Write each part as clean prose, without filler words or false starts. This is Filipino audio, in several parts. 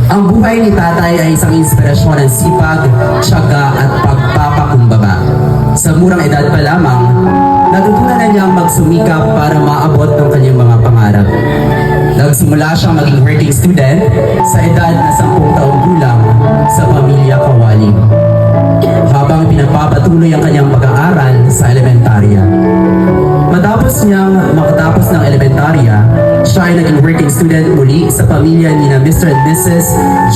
Ang buhay ni tatay ay isang inspirasyon ng sipag, tiyaga at pagpapakumbaba. Sa murang edad pa lamang, natutunan na niyang magsumikap para maabot ng kanyang mga pangarap. Nagsimula siyang maging working student sa edad na 10 taong gulang sa pamilya Kawaling, habang pinagpapatuloy ang kanyang pag-aaral sa elementarya. Matapos niyang makatapos ng elementarya, siya ay naging working student muli sa pamilya ni na Mr. and Mrs.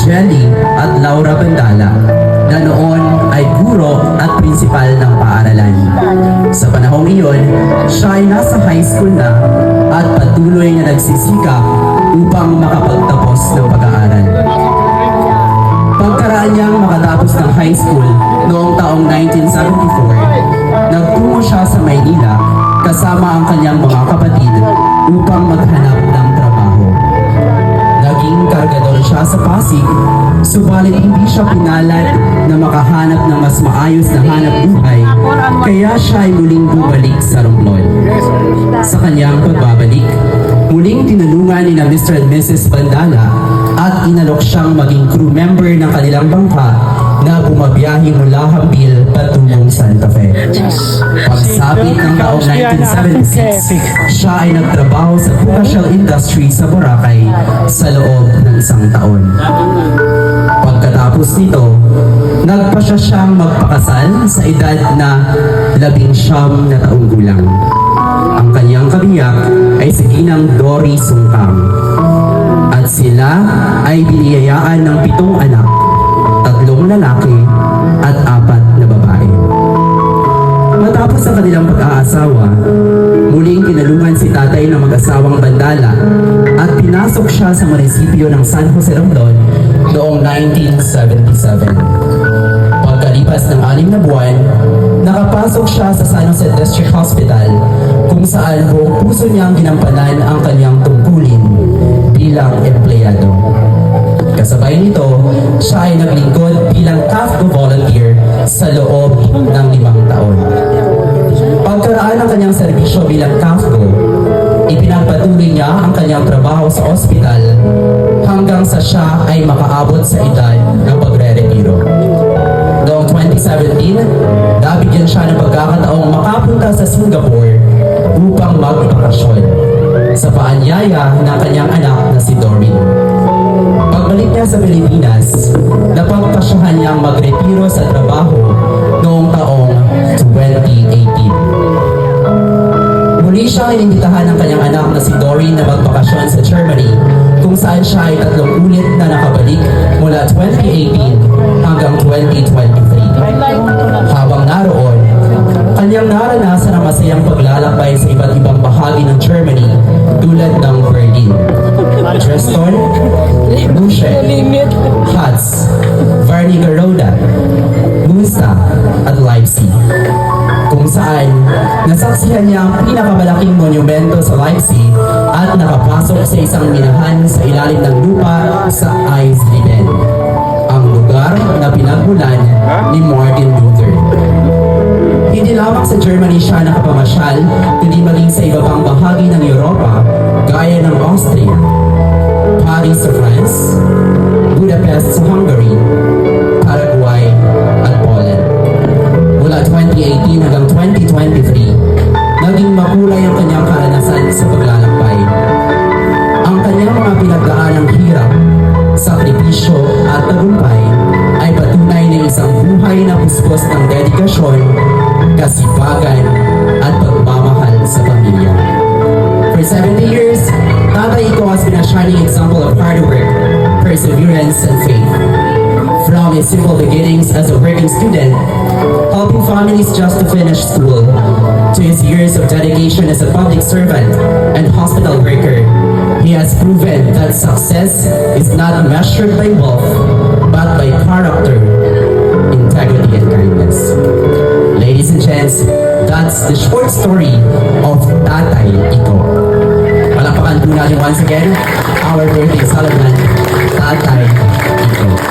Jelly at Laura Bandala, na noon ay guro at principal ng paaralan. Sa panahong iyon, siya ay nasa high school na at patuloy na nagsisikap upang makapagtapos ng pag-aaral. Pagkaraan niyang makatapos ng high school noong taong 1974, nagtungo siya sa Maynila kasama ang kanyang mga kapatid upang maghanap ng trabaho. Naging kargador siya sa Pasig, subalit hindi siya pinalad na makahanap ng mas maayos na hanap buhay, kaya siya ay muling bumalik sa Romblon. Sa kanyang pagbabalik, muling tinulungan ni na Mr. and Mrs. Bandala at inalok siyang maging crew member ng kanilang bangka na bumabiyahe mula Hambil patungong Santa Fe. Pagsapit ng taong 1976, siya ay nagtrabaho sa commercial industry sa Boracay sa loob ng 1 taon. Pagkatapos nito, nagpasya siyang magpakasal sa edad na 19 na taong gulang. Ang kanyang kabiyak ay si Ginang Dory Sungkang. At sila ay biniyayaan ng 7 anak, 3 lalaki at 4 na babae. Matapos ang kanilang pag-aasawa, muling tinulungan si tatay ng mag-asawang Bandala at pinasok siya sa munisipyo ng San Jose Romblon noong 1977. Pagkalipas ng 6 na buwan, nakapasok siya sa San Jose District Hospital kung saan buong puso niyang ginampanan ang kanyang tungkulin bilang empleyado. Kasabay nito, siya ay naglingkod bilang CAFCO volunteer sa loob ng 5 taon. Pagkaraan ng kanyang serbisyo bilang CAFCO, ipinagpatuloy niya ang kanyang trabaho sa ospital hanggang sa siya ay makaabot sa edad ng pagre-retiro. Noong 2017, nabigyan siya ng pagkakataong makapunta sa Singapore upang magbakasyon sa paanyaya ng kanyang anak na si Doreen. Pagbalik niya sa Pilipinas, napagpasyahan niyang magretiro sa trabaho noong taong 2018. Muli siyang inimbitahan ng kanyang anak na si Doreen na magbakasyon sa Germany, kung saan siya ay 3 ulit na nakabalik mula 2018 hanggang 2023. Habang naroon, kanyang naranasan ang masayang paglalakbay sa iba't ibang bahagi ng Germany tulad ng Berlin, Dresden, München, Hatz, Wernigerode, Münster at Leipzig, kung saan nasaksihan niya ang pinakamalaking monumento sa Leipzig at nakapasok sa isang minahan sa ilalim ng lupa sa Eisleben, ang lugar na pinagmulan ni Martin Luther. Hindi lamang sa Germany siya nakapamasyal, kundi maging sa iba pang bahagi ng Europa gaya ng Austria, Paris sa France, Budapest sa Hungary, Paraguay at Poland. Mula 2018 hanggang 2023, naging makulay ang kanyang karanasan sa paglalakbay. Ang kanyang mga pinagdaanang hirap, sakripisyo at tagumpay ay patunay ng isang buhay na puspos ng dedikasyon, kasipagan at pagmamahal sa pamilya. For 70 years, Tatay Iko has been a shining example of hard work, perseverance, and faith. From his simple beginnings as a working student, helping families just to finish school, to his years of dedication as a public servant and hospital worker, he has proven that success is not measured by wealth, but by character, integrity, and kindness. Ladies and gents, that's the short story of Tatay Iko. Palakpakan po natin once again our birthday celebration, Tatay Iko.